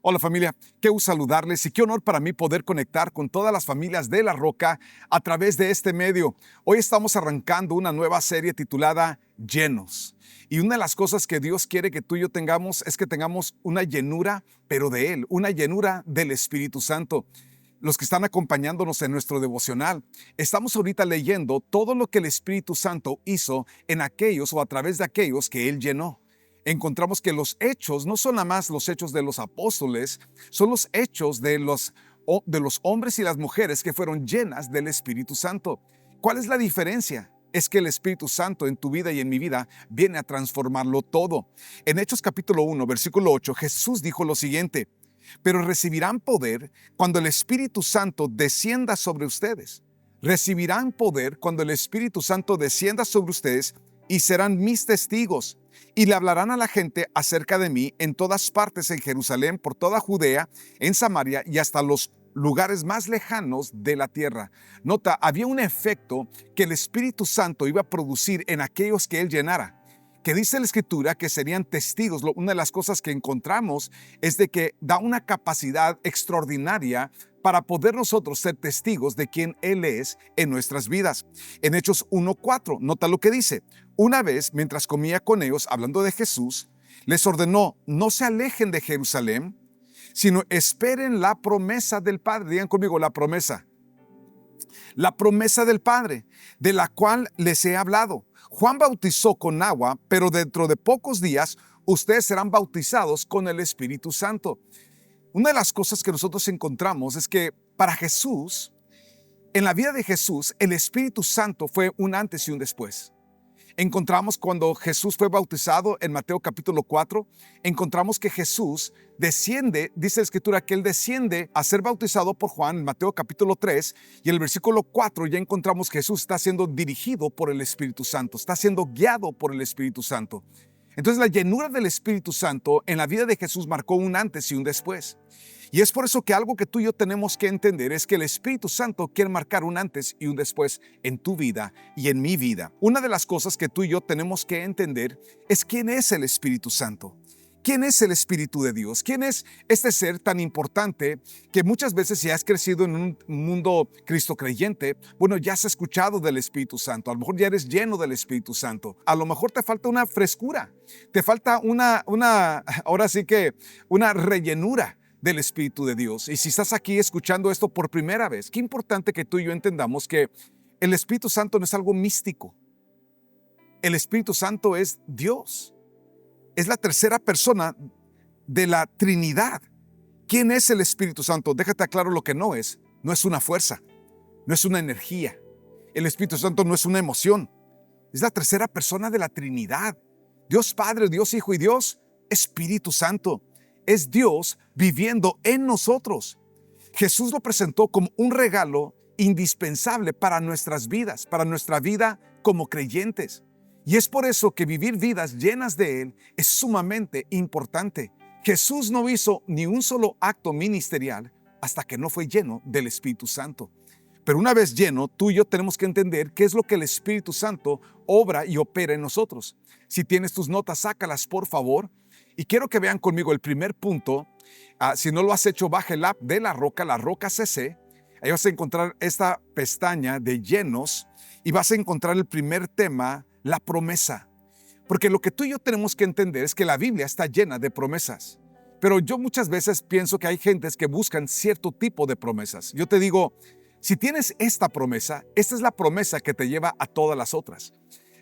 Hola familia, qué gusto saludarles y qué honor para mí poder conectar con todas las familias de La Roca a través de este medio. Hoy estamos arrancando una nueva serie titulada Llenos. Y una de las cosas que Dios quiere que tú y yo tengamos es que tengamos una llenura, pero de Él, una llenura del Espíritu Santo. Los que están acompañándonos en nuestro devocional, estamos ahorita leyendo todo lo que el Espíritu Santo hizo en aquellos o a través de aquellos que Él llenó. Encontramos que los hechos no son nada más los hechos de los apóstoles, son los hechos de los hombres y las mujeres que fueron llenas del Espíritu Santo. ¿Cuál es la diferencia? Es que el Espíritu Santo en tu vida y en mi vida viene a transformarlo todo. En Hechos capítulo 1, versículo 8, Jesús dijo lo siguiente: pero recibirán poder cuando el Espíritu Santo descienda sobre ustedes. Recibirán poder cuando el Espíritu Santo descienda sobre ustedes y serán mis testigos. Y le hablarán a la gente acerca de mí en todas partes, en Jerusalén, por toda Judea, en Samaria y hasta los lugares más lejanos de la tierra. Nota, había un efecto que el Espíritu Santo iba a producir en aquellos que Él llenara, que dice la Escritura que serían testigos. Una de las cosas que encontramos es de que da una capacidad extraordinaria para poder nosotros ser testigos de quién Él es en nuestras vidas. En Hechos 1:4, nota lo que dice: una vez, mientras comía con ellos, hablando de Jesús, les ordenó: no se alejen de Jerusalén, sino esperen la promesa del Padre. Digan conmigo, la promesa. La promesa del Padre, de la cual les he hablado. Juan bautizó con agua, pero dentro de pocos días ustedes serán bautizados con el Espíritu Santo. Una de las cosas que nosotros encontramos es que para Jesús, en la vida de Jesús, el Espíritu Santo fue un antes y un después. Encontramos cuando Jesús fue bautizado en Mateo capítulo 4, encontramos que Jesús desciende, dice la Escritura que Él desciende a ser bautizado por Juan en Mateo capítulo 3, y en el versículo 4 ya encontramos que Jesús está siendo dirigido por el Espíritu Santo, está siendo guiado por el Espíritu Santo. Entonces la llenura del Espíritu Santo en la vida de Jesús marcó un antes y un después. Y es por eso que algo que tú y yo tenemos que entender es que el Espíritu Santo quiere marcar un antes y un después en tu vida y en mi vida. Una de las cosas que tú y yo tenemos que entender es quién es el Espíritu Santo. ¿Quién es el Espíritu de Dios? ¿Quién es este ser tan importante que muchas veces si has crecido en un mundo cristo creyente, bueno, ya has escuchado del Espíritu Santo, a lo mejor ya eres lleno del Espíritu Santo, a lo mejor te falta una frescura, te falta ahora sí que una rellenura del Espíritu de Dios. Y si estás aquí escuchando esto por primera vez, qué importante que tú y yo entendamos que el Espíritu Santo no es algo místico. El Espíritu Santo es Dios. Es la tercera persona de la Trinidad. ¿Quién es el Espíritu Santo? Déjate aclaro lo que no es. No es una fuerza, no es una energía. El Espíritu Santo no es una emoción. Es la tercera persona de la Trinidad. Dios Padre, Dios Hijo y Dios Espíritu Santo. Es Dios viviendo en nosotros. Jesús lo presentó como un regalo indispensable para nuestras vidas, para nuestra vida como creyentes. Y es por eso que vivir vidas llenas de Él es sumamente importante. Jesús no hizo ni un solo acto ministerial hasta que no fue lleno del Espíritu Santo. Pero una vez lleno, tú y yo tenemos que entender qué es lo que el Espíritu Santo obra y opera en nosotros. Si tienes tus notas, sácalas por favor. Y quiero que vean conmigo el primer punto. Si no lo has hecho, baja el app de La Roca CC. Ahí vas a encontrar esta pestaña de llenos y vas a encontrar el primer tema, la promesa. Porque lo que tú y yo tenemos que entender es que la Biblia está llena de promesas. Pero yo muchas veces pienso que hay gentes que buscan cierto tipo de promesas. Yo te digo, si tienes esta promesa, esta es la promesa que te lleva a todas las otras.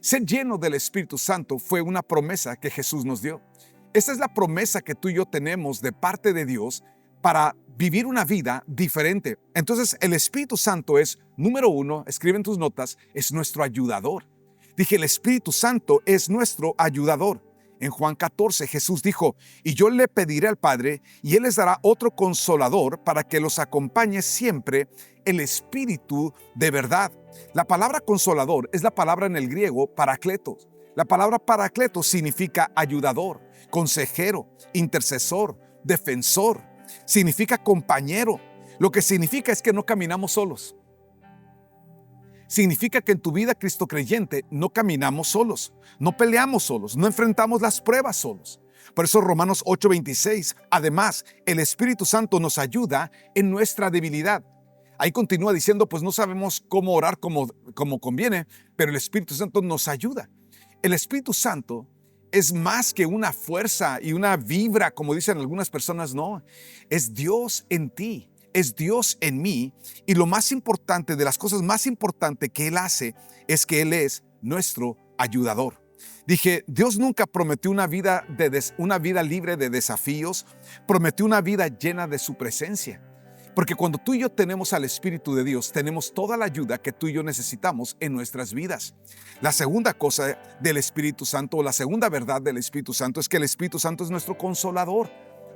Ser lleno del Espíritu Santo fue una promesa que Jesús nos dio. Esta es la promesa que tú y yo tenemos de parte de Dios para vivir una vida diferente. Entonces, el Espíritu Santo es, número uno, escribe en tus notas, es nuestro ayudador. Dije, el Espíritu Santo es nuestro ayudador. En Juan 14, Jesús dijo: y yo le pediré al Padre, y Él les dará otro consolador para que los acompañe siempre, el Espíritu de verdad. La palabra consolador es la palabra en el griego paracletos. La palabra paracletos significa ayudador, consejero, intercesor, defensor. Significa compañero. Lo que significa es que no caminamos solos. Significa que en tu vida cristo creyente no caminamos solos, no peleamos solos, no enfrentamos las pruebas solos. Por eso Romanos 8:26, además, el Espíritu Santo nos ayuda en nuestra debilidad. Ahí continúa diciendo, pues no sabemos cómo orar como conviene, pero el Espíritu Santo nos ayuda. El Espíritu Santo es más que una fuerza y una vibra, como dicen algunas personas, no. Es Dios en ti, es Dios en mí. Y lo más importante, de las cosas más importantes que Él hace, es que Él es nuestro ayudador. Dije, Dios nunca prometió una vida libre de desafíos, prometió una vida llena de su presencia. Porque cuando tú y yo tenemos al Espíritu de Dios, tenemos toda la ayuda que tú y yo necesitamos en nuestras vidas. La segunda cosa del Espíritu Santo, o la segunda verdad del Espíritu Santo, es que el Espíritu Santo es nuestro consolador.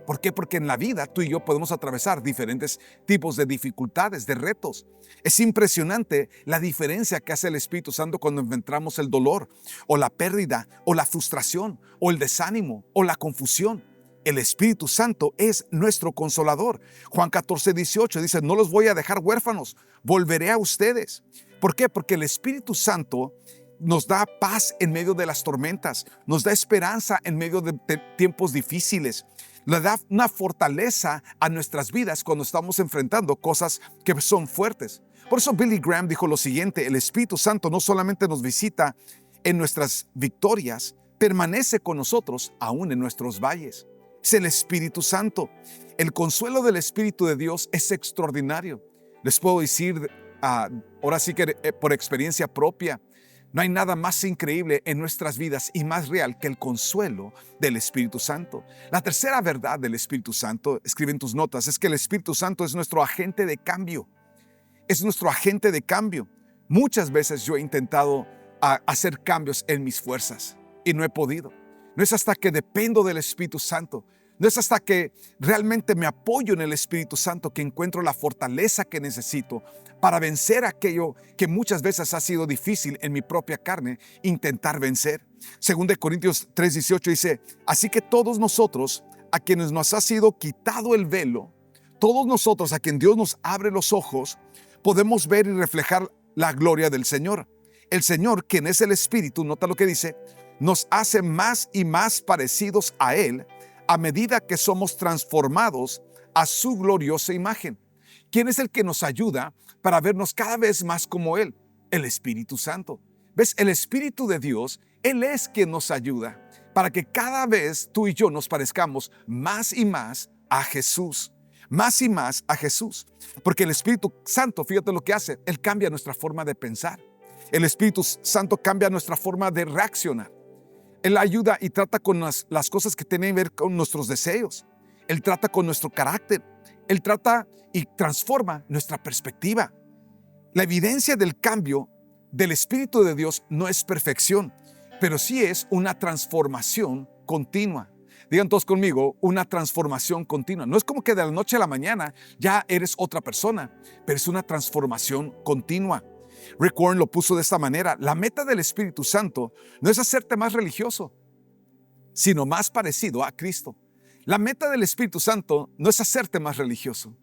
¿Por qué? Porque en la vida tú y yo podemos atravesar diferentes tipos de dificultades, de retos. Es impresionante la diferencia que hace el Espíritu Santo cuando enfrentamos el dolor, o la pérdida, o la frustración, o el desánimo, o la confusión. El Espíritu Santo es nuestro consolador. Juan 14:18 dice, no los voy a dejar huérfanos, volveré a ustedes. ¿Por qué? Porque el Espíritu Santo nos da paz en medio de las tormentas, nos da esperanza en medio de tiempos difíciles, le da una fortaleza a nuestras vidas cuando estamos enfrentando cosas que son fuertes. Por eso Billy Graham dijo lo siguiente, el Espíritu Santo no solamente nos visita en nuestras victorias, permanece con nosotros aún en nuestros valles. Es el Espíritu Santo. El consuelo del Espíritu de Dios es extraordinario. Les puedo decir, ahora sí que por experiencia propia, no hay nada más increíble en nuestras vidas y más real que el consuelo del Espíritu Santo. La tercera verdad del Espíritu Santo, escribe en tus notas, es que el Espíritu Santo es nuestro agente de cambio. Es nuestro agente de cambio. Muchas veces yo he intentado hacer cambios en mis fuerzas y no he podido. No es hasta que dependo del Espíritu Santo, no es hasta que realmente me apoyo en el Espíritu Santo que encuentro la fortaleza que necesito para vencer aquello que muchas veces ha sido difícil en mi propia carne intentar vencer. Según de Corintios 3:18 dice, así que todos nosotros a quienes nos ha sido quitado el velo, todos nosotros a quien Dios nos abre los ojos, podemos ver y reflejar la gloria del Señor. El Señor, quien es el Espíritu, nota lo que dice, nos hace más y más parecidos a Él a medida que somos transformados a su gloriosa imagen. ¿Quién es el que nos ayuda para vernos cada vez más como Él? El Espíritu Santo. ¿Ves? El Espíritu de Dios, Él es quien nos ayuda para que cada vez tú y yo nos parezcamos más y más a Jesús. Más y más a Jesús. Porque el Espíritu Santo, fíjate lo que hace, Él cambia nuestra forma de pensar. El Espíritu Santo cambia nuestra forma de reaccionar. Él ayuda y trata con las cosas que tienen que ver con nuestros deseos. Él trata con nuestro carácter. Él trata y transforma nuestra perspectiva. La evidencia del cambio del Espíritu de Dios no es perfección, pero sí es una transformación continua. Digan todos conmigo, una transformación continua. No es como que de la noche a la mañana ya eres otra persona, pero es una transformación continua. Rick Warren lo puso de esta manera, la meta del Espíritu Santo no es hacerte más religioso, sino más parecido a Cristo. La meta del Espíritu Santo no es hacerte más religioso,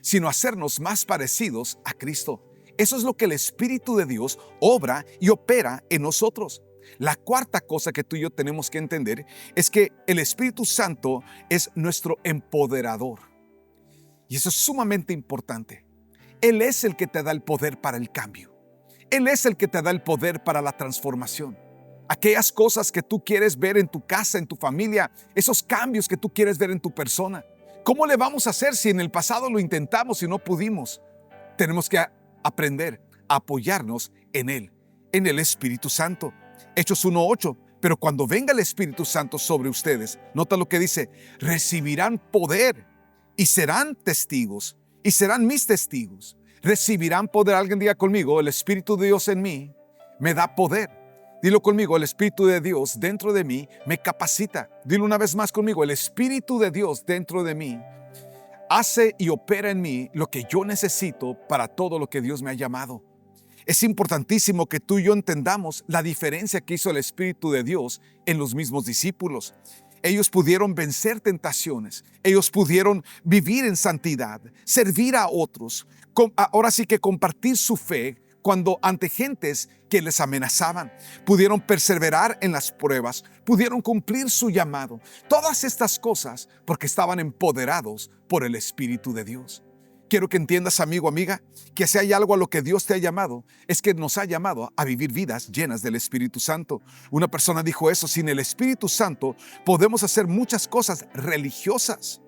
sino hacernos más parecidos a Cristo. Eso es lo que el Espíritu de Dios obra y opera en nosotros. La cuarta cosa que tú y yo tenemos que entender es que el Espíritu Santo es nuestro empoderador. Y eso es sumamente importante. Él es el que te da el poder para el cambio. Él es el que te da el poder para la transformación. Aquellas cosas que tú quieres ver en tu casa, en tu familia, esos cambios que tú quieres ver en tu persona. ¿Cómo le vamos a hacer si en el pasado lo intentamos y no pudimos? Tenemos que aprender a apoyarnos en Él, en el Espíritu Santo. Hechos 1:8, pero cuando venga el Espíritu Santo sobre ustedes, nota lo que dice, recibirán poder y serán testigos y serán mis testigos. Recibirán poder. Alguien diga conmigo, el Espíritu de Dios en mí me da poder. Dilo conmigo, el Espíritu de Dios dentro de mí me capacita. Dilo una vez más conmigo, el Espíritu de Dios dentro de mí hace y opera en mí lo que yo necesito para todo lo que Dios me ha llamado. Es importantísimo que tú y yo entendamos la diferencia que hizo el Espíritu de Dios en los mismos discípulos. Ellos pudieron vencer tentaciones, ellos pudieron vivir en santidad, servir a otros, ahora sí que compartir su fe cuando ante gentes que les amenazaban, pudieron perseverar en las pruebas, pudieron cumplir su llamado. Todas estas cosas porque estaban empoderados por el Espíritu de Dios. Quiero que entiendas, amigo, amiga, que si hay algo a lo que Dios te ha llamado, es que nos ha llamado a vivir vidas llenas del Espíritu Santo. Una persona dijo eso: sin el Espíritu Santo podemos hacer muchas cosas religiosas,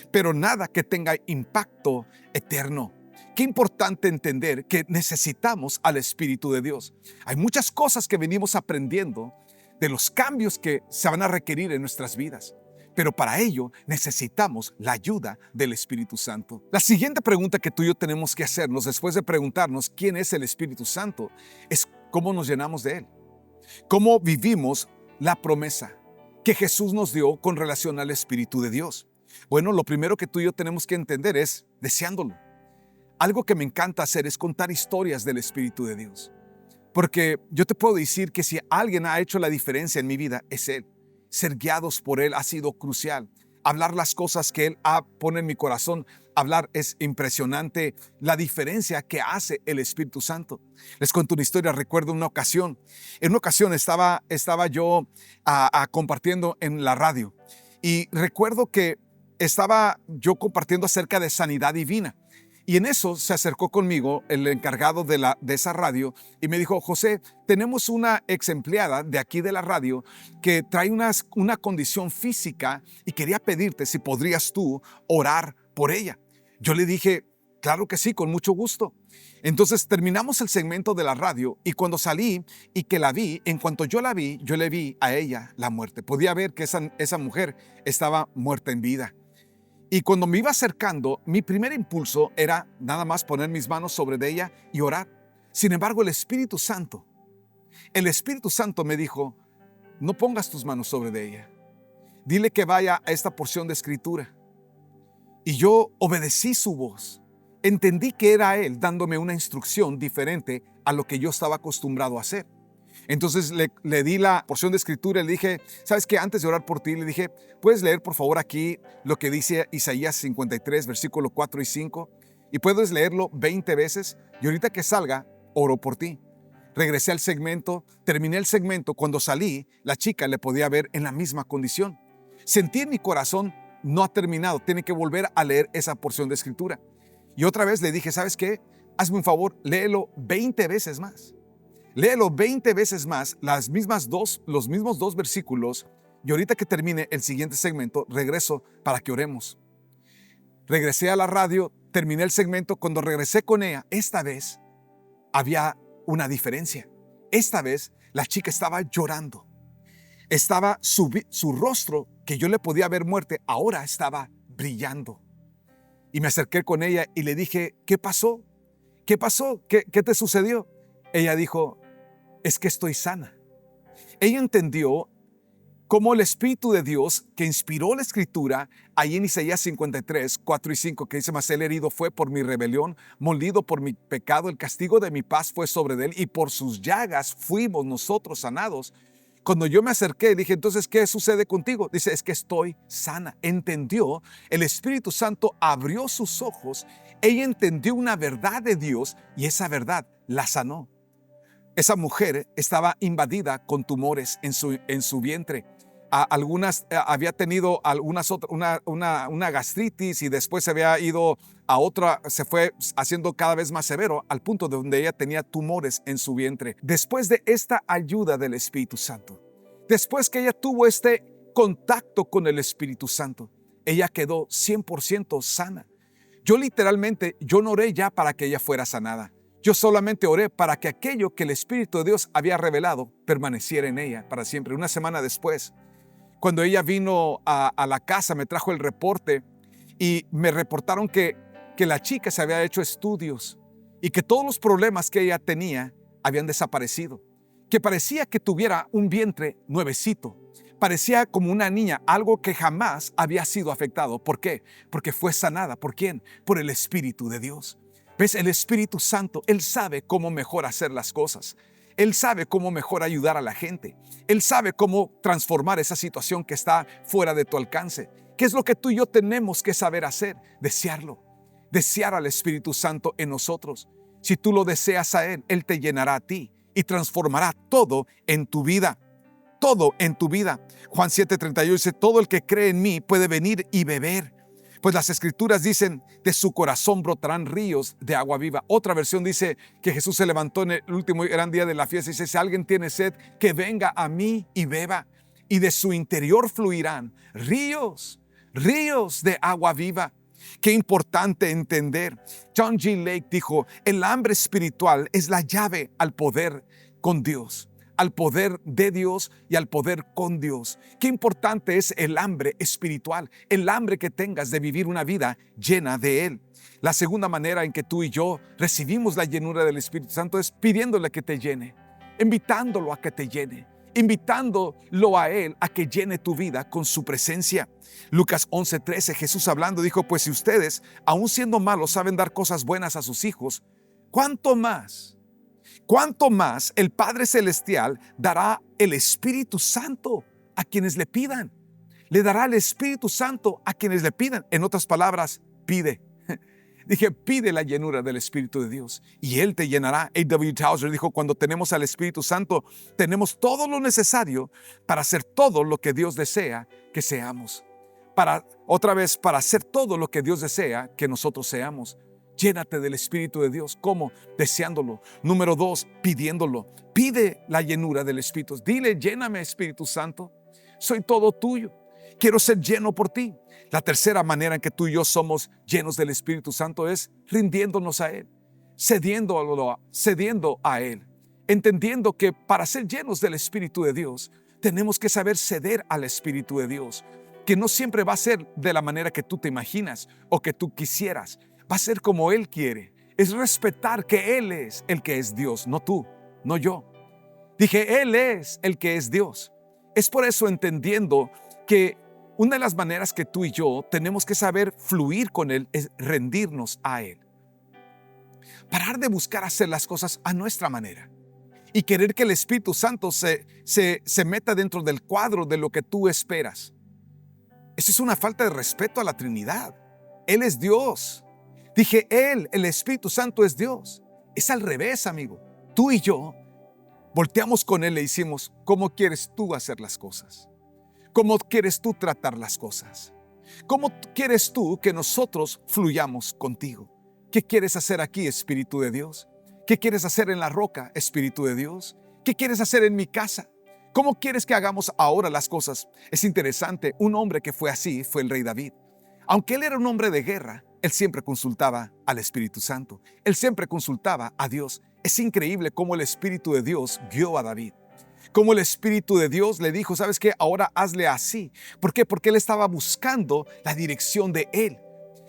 pero nada que tenga impacto eterno. Qué importante entender que necesitamos al Espíritu de Dios. Hay muchas cosas que venimos aprendiendo de los cambios que se van a requerir en nuestras vidas, pero para ello necesitamos la ayuda del Espíritu Santo. La siguiente pregunta que tú y yo tenemos que hacernos después de preguntarnos quién es el Espíritu Santo es cómo nos llenamos de Él. Cómo vivimos la promesa que Jesús nos dio con relación al Espíritu de Dios. Bueno, lo primero que tú y yo tenemos que entender es deseándolo. Algo que me encanta hacer es contar historias del Espíritu de Dios. Porque yo te puedo decir que si alguien ha hecho la diferencia en mi vida, es Él. Ser guiados por Él ha sido crucial. Hablar las cosas que Él pone en mi corazón, hablar es impresionante la diferencia que hace el Espíritu Santo. Les cuento una historia. Recuerdo una ocasión. En una ocasión estaba yo compartiendo en la radio. Y recuerdo que estaba yo compartiendo acerca de sanidad divina. Y en eso se acercó conmigo el encargado de esa radio y me dijo: José, tenemos una ex empleada de aquí de la radio que trae una condición física y quería pedirte si podrías tú orar por ella. Yo le dije: claro que sí, con mucho gusto. Entonces terminamos el segmento de la radio y cuando salí y que la vi, en cuanto yo la vi, yo le vi a ella la muerte. Podía ver que esa mujer estaba muerta en vida. Y cuando me iba acercando, mi primer impulso era nada más poner mis manos sobre de ella y orar. Sin embargo, el Espíritu Santo me dijo: no pongas tus manos sobre de ella. Dile que vaya a esta porción de escritura. Y yo obedecí su voz. Entendí que era Él dándome una instrucción diferente a lo que yo estaba acostumbrado a hacer. Entonces le di la porción de escritura y le dije: ¿sabes qué? Antes de orar por ti, le dije: ¿puedes leer por favor aquí lo que dice Isaías 53, versículo 4 y 5? Y puedes leerlo 20 veces y ahorita que salga, oro por ti. Regresé al segmento, terminé el segmento. Cuando salí, la chica le podía ver en la misma condición. Sentí en mi corazón: no ha terminado, tiene que volver a leer esa porción de escritura. Y otra vez le dije: ¿sabes qué? Hazme un favor, léelo 20 veces más. Léelo 20 veces más, los mismos dos versículos, y ahorita que termine el siguiente segmento, regreso para que oremos. Regresé a la radio, terminé el segmento. Cuando regresé con ella, esta vez había una diferencia. Esta vez la chica estaba llorando. Estaba su rostro, que yo le podía ver muerte, ahora estaba brillando. Y me acerqué con ella y le dije: ¿qué pasó? ¿Qué pasó? ¿Qué te sucedió? Ella dijo: es que estoy sana. Ella entendió cómo el Espíritu de Dios que inspiró la Escritura, ahí en Isaías 53, 4 y 5, que dice: mas él herido fue por mi rebelión, molido por mi pecado, el castigo de mi paz fue sobre él, y por sus llagas fuimos nosotros sanados. Cuando yo me acerqué, dije: entonces, ¿qué sucede contigo? Dice: es que estoy sana. Entendió, el Espíritu Santo abrió sus ojos, ella entendió una verdad de Dios y esa verdad la sanó. Esa mujer estaba invadida con tumores en su vientre. Había tenido una gastritis y después se había ido a otra, se fue haciendo cada vez más severo al punto de donde ella tenía tumores en su vientre. Después de esta ayuda del Espíritu Santo, después que ella tuvo este contacto con el Espíritu Santo, ella quedó 100% sana. Yo no oré ya para que ella fuera sanada. Yo solamente oré para que aquello que el Espíritu de Dios había revelado permaneciera en ella para siempre. Una semana después, cuando ella vino a la casa, me trajo el reporte y me reportaron que la chica se había hecho estudios y que todos los problemas que ella tenía habían desaparecido. Que parecía que tuviera un vientre nuevecito. Parecía como una niña, algo que jamás había sido afectado. ¿Por qué? Porque fue sanada. ¿Por quién? Por el Espíritu de Dios. ¿Ves? El Espíritu Santo, Él sabe cómo mejor hacer las cosas. Él sabe cómo mejor ayudar a la gente. Él sabe cómo transformar esa situación que está fuera de tu alcance. ¿Qué es lo que tú y yo tenemos que saber hacer? Desearlo. Desear al Espíritu Santo en nosotros. Si tú lo deseas a Él, Él te llenará a ti y transformará todo en tu vida. Todo en tu vida. Juan 7:38 dice, todo el que cree en mí puede venir y beber. Pues las escrituras dicen, de su corazón brotarán ríos de agua viva. Otra versión dice que Jesús se levantó en el último gran día de la fiesta y dice, si alguien tiene sed, que venga a mí y beba. Y de su interior fluirán ríos de agua viva. Qué importante entender. John G. Lake dijo, el hambre espiritual es la llave al poder con Dios, al poder de Dios y al poder con Dios. Qué importante es el hambre espiritual, el hambre que tengas de vivir una vida llena de Él. La segunda manera en que tú y yo recibimos la llenura del Espíritu Santo es pidiéndole que te llene, invitándolo a que te llene, invitándolo a Él a que llene tu vida con su presencia. Lucas 11:13, Jesús hablando dijo, pues si ustedes, aun siendo malos, saben dar cosas buenas a sus hijos, ¿cuánto más el Padre Celestial dará el Espíritu Santo a quienes le pidan? Le dará el Espíritu Santo a quienes le pidan. En otras palabras, pide. Dije, pide la llenura del Espíritu de Dios y Él te llenará. A.W. Tozer dijo, cuando tenemos al Espíritu Santo, tenemos todo lo necesario para hacer todo lo que Dios desea que seamos. Para hacer todo lo que Dios desea que nosotros seamos. Llénate del Espíritu de Dios. ¿Cómo? Deseándolo. Número 2, pidiéndolo. Pide la llenura del Espíritu. Dile, lléname, Espíritu Santo. Soy todo tuyo. Quiero ser lleno por ti. La tercera manera en que tú y yo somos llenos del Espíritu Santo es rindiéndonos a Él, cediendo a Él, entendiendo que para ser llenos del Espíritu de Dios, tenemos que saber ceder al Espíritu de Dios, que no siempre va a ser de la manera que tú te imaginas o que tú quisieras, va a ser como Él quiere. Es respetar que Él es el que es Dios, no tú, no yo. Dije, Él es el que es Dios. Es por eso entendiendo que una de las maneras que tú y yo tenemos que saber fluir con Él es rendirnos a Él. Parar de buscar hacer las cosas a nuestra manera y querer que el Espíritu Santo se meta dentro del cuadro de lo que tú esperas. Eso es una falta de respeto a la Trinidad. Él es Dios. Dije, Él, el Espíritu Santo es Dios. Es al revés, amigo. Tú y yo volteamos con Él y le decimos, ¿cómo quieres tú hacer las cosas? ¿Cómo quieres tú tratar las cosas? ¿Cómo quieres tú que nosotros fluyamos contigo? ¿Qué quieres hacer aquí, Espíritu de Dios? ¿Qué quieres hacer en la roca, Espíritu de Dios? ¿Qué quieres hacer en mi casa? ¿Cómo quieres que hagamos ahora las cosas? Es interesante, un hombre que fue así fue el rey David. Aunque él era un hombre de guerra, él siempre consultaba al Espíritu Santo. Él siempre consultaba a Dios. Es increíble cómo el Espíritu de Dios guió a David. Cómo el Espíritu de Dios le dijo, ¿sabes qué? Ahora hazle así. ¿Por qué? Porque él estaba buscando la dirección de Él.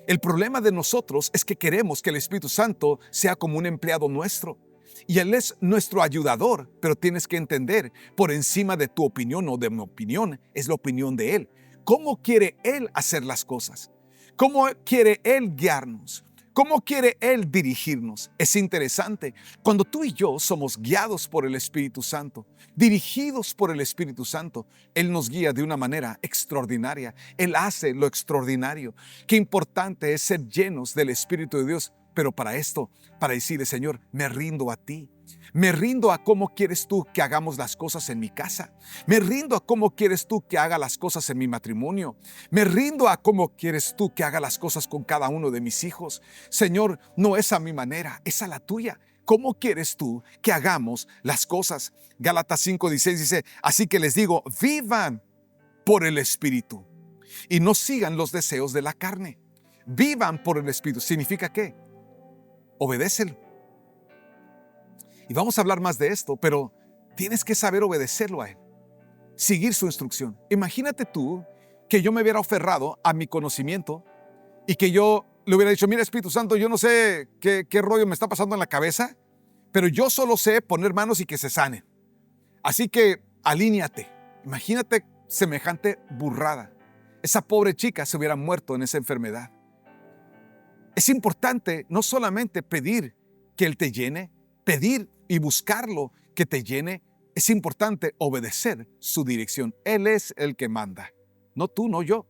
El problema de nosotros es que queremos que el Espíritu Santo sea como un empleado nuestro. Y Él es nuestro ayudador, pero tienes que entender, por encima de tu opinión o de mi opinión, es la opinión de Él. ¿Cómo quiere Él hacer las cosas? ¿Cómo quiere Él guiarnos? ¿Cómo quiere Él dirigirnos? Es interesante. Cuando tú y yo somos guiados por el Espíritu Santo, dirigidos por el Espíritu Santo, Él nos guía de una manera extraordinaria. Él hace lo extraordinario. Qué importante es ser llenos del Espíritu de Dios. Pero para esto, para decirle, Señor, me rindo a ti. Me rindo a cómo quieres tú que hagamos las cosas en mi casa. Me rindo a cómo quieres tú que haga las cosas en mi matrimonio. Me rindo a cómo quieres tú que haga las cosas con cada uno de mis hijos. Señor, no es a mi manera, es a la tuya. ¿Cómo quieres tú que hagamos las cosas? Gálatas 5:16 dice, así que les digo, vivan por el Espíritu y no sigan los deseos de la carne. Vivan por el Espíritu. ¿Significa qué? Obedécelo. Y vamos a hablar más de esto, pero tienes que saber obedecerlo a Él, seguir su instrucción. Imagínate tú que yo me hubiera aferrado a mi conocimiento y que yo le hubiera dicho, mira Espíritu Santo, yo no sé qué rollo me está pasando en la cabeza, pero yo solo sé poner manos y que se sanen. Así que alíñate. Imagínate semejante burrada. Esa pobre chica se hubiera muerto en esa enfermedad. Es importante no solamente pedir que Él te llene, pedir y buscarlo que te llene. Es importante obedecer su dirección. Él es el que manda, no tú, no yo.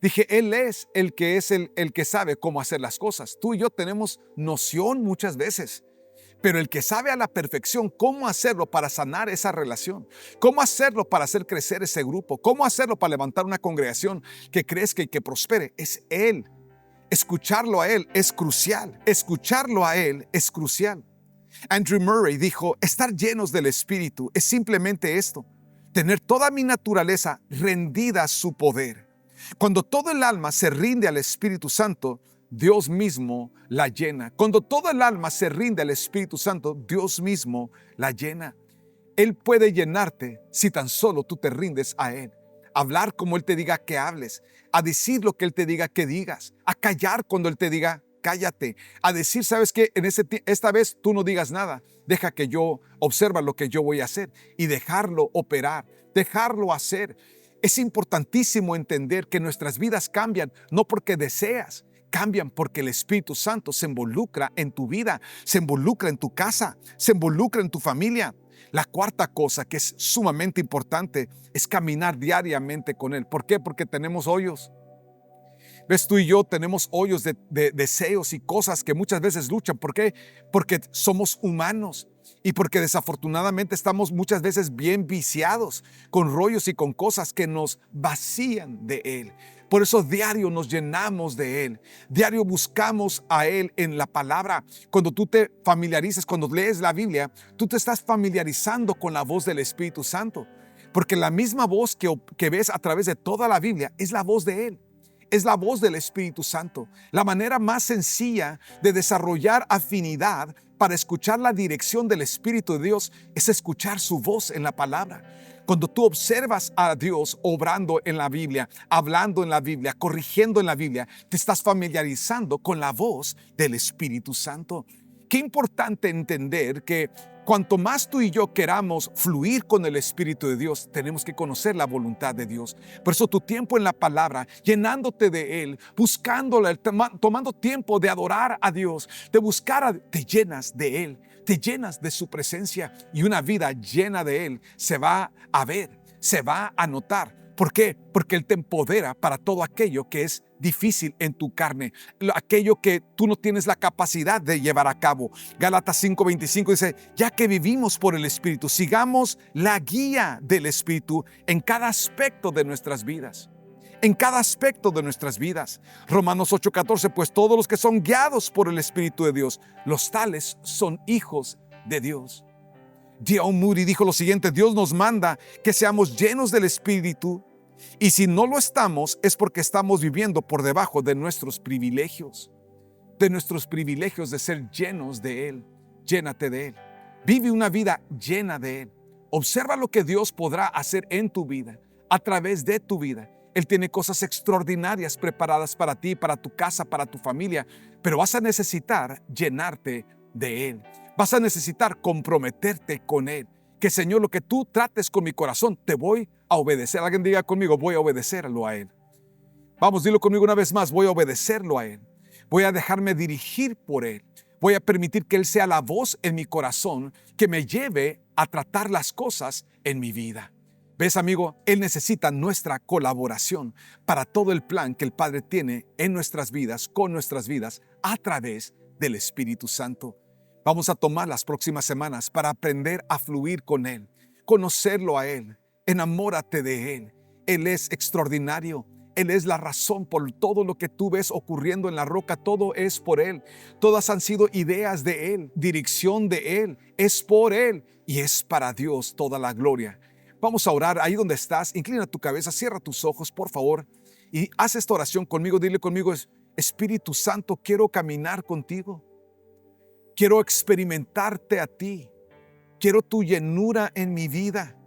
Dije, Él es el que sabe cómo hacer las cosas. Tú y yo tenemos noción muchas veces, Pero el que sabe a la perfección cómo hacerlo para sanar esa relación, cómo hacerlo para hacer crecer ese grupo, cómo hacerlo para levantar una congregación que crezca y que prospere, es Él. Escucharlo a Él es crucial. Escucharlo a Él es crucial. Andrew Murray dijo, estar llenos del Espíritu es simplemente esto, tener toda mi naturaleza rendida a su poder. Cuando todo el alma se rinde al Espíritu Santo, Dios mismo la llena. Cuando todo el alma se rinde al Espíritu Santo, Dios mismo la llena. Él puede llenarte si tan solo tú te rindes a Él. Hablar como Él te diga que hables, a decir lo que Él te diga que digas, a callar cuando Él te diga cállate, a decir, ¿sabes qué? Esta vez tú no digas nada, deja que yo observa lo que yo voy a hacer y dejarlo operar, dejarlo hacer. Es importantísimo entender que nuestras vidas cambian no porque deseas, cambian porque el Espíritu Santo se involucra en tu vida, se involucra en tu casa, se involucra en tu familia. La cuarta cosa que es sumamente importante es caminar diariamente con Él. ¿Por qué? Porque tenemos hoyos. ¿Ves? Tú y yo tenemos hoyos de deseos y cosas que muchas veces luchan. ¿Por qué? Porque somos humanos y porque desafortunadamente estamos muchas veces bien viciados con rollos y con cosas que nos vacían de Él. Por eso diario nos llenamos de Él. Diario buscamos a Él en la palabra. Cuando tú te familiarizas, cuando lees la Biblia, tú te estás familiarizando con la voz del Espíritu Santo. Porque la misma voz que ves a través de toda la Biblia es la voz de Él. Es la voz del Espíritu Santo. La manera más sencilla de desarrollar afinidad para escuchar la dirección del Espíritu de Dios es escuchar su voz en la palabra. Cuando tú observas a Dios obrando en la Biblia, hablando en la Biblia, corrigiendo en la Biblia, te estás familiarizando con la voz del Espíritu Santo. Qué importante entender que cuanto más tú y yo queramos fluir con el Espíritu de Dios, tenemos que conocer la voluntad de Dios. Por eso tu tiempo en la palabra, llenándote de Él, buscándola, tomando tiempo de adorar a Dios, de buscar te llenas de Él, te llenas de su presencia y una vida llena de Él se va a ver, se va a notar. ¿Por qué? Porque Él te empodera para todo aquello que es difícil en tu carne, aquello que tú no tienes la capacidad de llevar a cabo. Gálatas 5:25 dice, ya que vivimos por el Espíritu, sigamos la guía del Espíritu en cada aspecto de nuestras vidas. En cada aspecto de nuestras vidas. Romanos 8:14, pues todos los que son guiados por el Espíritu de Dios, los tales son hijos de Dios. D.L. Moody dijo lo siguiente, Dios nos manda que seamos llenos del Espíritu y si no lo estamos es porque estamos viviendo por debajo de nuestros privilegios de ser llenos de Él. Llénate de Él. Vive una vida llena de Él. Observa lo que Dios podrá hacer en tu vida, a través de tu vida. Él tiene cosas extraordinarias preparadas para ti, para tu casa, para tu familia, pero vas a necesitar llenarte de Él. Vas a necesitar comprometerte con Él. Que Señor, lo que tú trates con mi corazón, te voy a obedecer. Alguien diga conmigo, voy a obedecerlo a Él. Vamos, dilo conmigo una vez más, voy a obedecerlo a Él. Voy a dejarme dirigir por Él. Voy a permitir que Él sea la voz en mi corazón que me lleve a tratar las cosas en mi vida. ¿Ves, amigo? Él necesita nuestra colaboración para todo el plan que el Padre tiene en nuestras vidas, con nuestras vidas, a través del Espíritu Santo. Vamos a tomar las próximas semanas para aprender a fluir con Él, conocerlo a Él, enamórate de Él. Él es extraordinario. Él es la razón por todo lo que tú ves ocurriendo en la roca. Todo es por Él. Todas han sido ideas de Él, dirección de Él. Es por Él y es para Dios toda la gloria. Vamos a orar ahí donde estás. Inclina tu cabeza, cierra tus ojos, por favor, y haz esta oración conmigo. Dile conmigo, Espíritu Santo, quiero caminar contigo. Quiero experimentarte a ti. Quiero tu llenura en mi vida.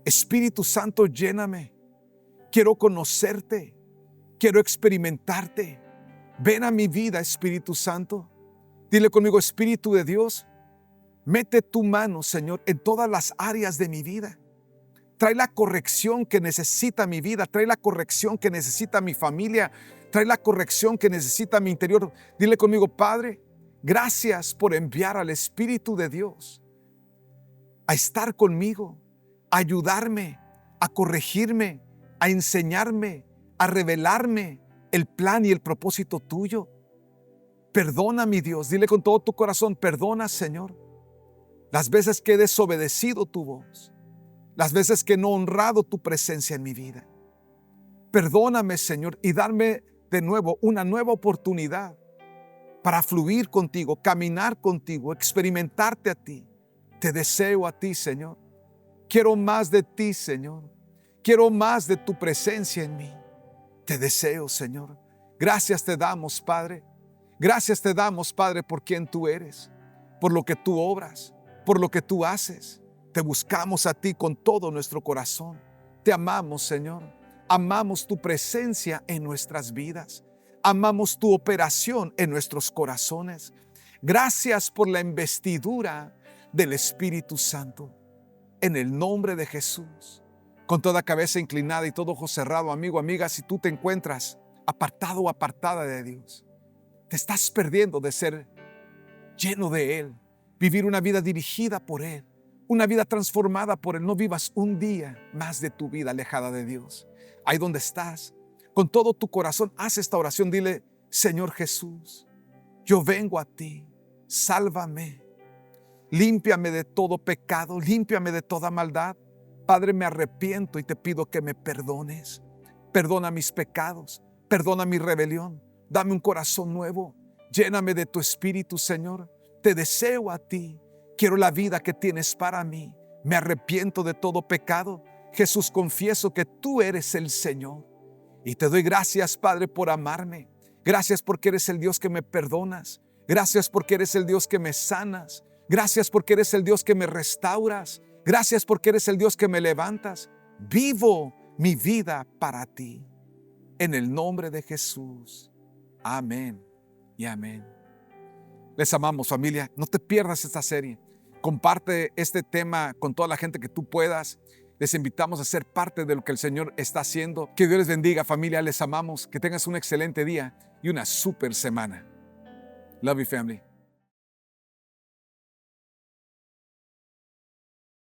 Espíritu Santo, lléname. Quiero conocerte. Quiero experimentarte. Ven a mi vida, Espíritu Santo. Dile conmigo, Espíritu de Dios, mete tu mano, Señor, en todas las áreas de mi vida. Trae la corrección que necesita mi vida. Trae la corrección que necesita mi familia. Trae la corrección que necesita mi interior. Dile conmigo, Padre, gracias por enviar al Espíritu de Dios a estar conmigo, a ayudarme, a corregirme, a enseñarme, a revelarme el plan y el propósito tuyo. Perdona, mi Dios, dile con todo tu corazón, perdona, Señor, las veces que he desobedecido tu voz, las veces que no he honrado tu presencia en mi vida. Perdóname, Señor, y darme de nuevo una nueva oportunidad para fluir contigo, caminar contigo, experimentarte a ti. Te deseo a ti, Señor. Quiero más de ti, Señor. Quiero más de tu presencia en mí. Te deseo, Señor. Gracias te damos, Padre. Gracias te damos, Padre, por quien tú eres, por lo que tú obras, por lo que tú haces. Te buscamos a ti con todo nuestro corazón. Te amamos, Señor. Amamos tu presencia en nuestras vidas. Amamos tu operación en nuestros corazones. Gracias por la investidura del Espíritu Santo. En el nombre de Jesús. Con toda cabeza inclinada y todo ojo cerrado, amigo, amiga, si tú te encuentras apartado o apartada de Dios, te estás perdiendo de ser lleno de Él, vivir una vida dirigida por Él, una vida transformada por Él. No vivas un día más de tu vida alejada de Dios. Ahí donde estás, con todo tu corazón, haz esta oración. Dile: Señor Jesús, yo vengo a ti, sálvame, límpiame de todo pecado, límpiame de toda maldad. Padre, me arrepiento y te pido que me perdones. Perdona mis pecados, perdona mi rebelión, dame un corazón nuevo, lléname de tu Espíritu, Señor. Te deseo a ti, quiero la vida que tienes para mí. Me arrepiento de todo pecado. Jesús, confieso que tú eres el Señor. Y te doy gracias, Padre, por amarme. Gracias porque eres el Dios que me perdonas. Gracias porque eres el Dios que me sanas. Gracias porque eres el Dios que me restauras. Gracias porque eres el Dios que me levantas. Vivo mi vida para ti. En el nombre de Jesús. Amén y amén. Les amamos, familia. No te pierdas esta serie. Comparte este tema con toda la gente que tú puedas. Les invitamos a ser parte de lo que el Señor está haciendo. Que Dios les bendiga, familia. Les amamos. Que tengas un excelente día y una súper semana. Love you, family.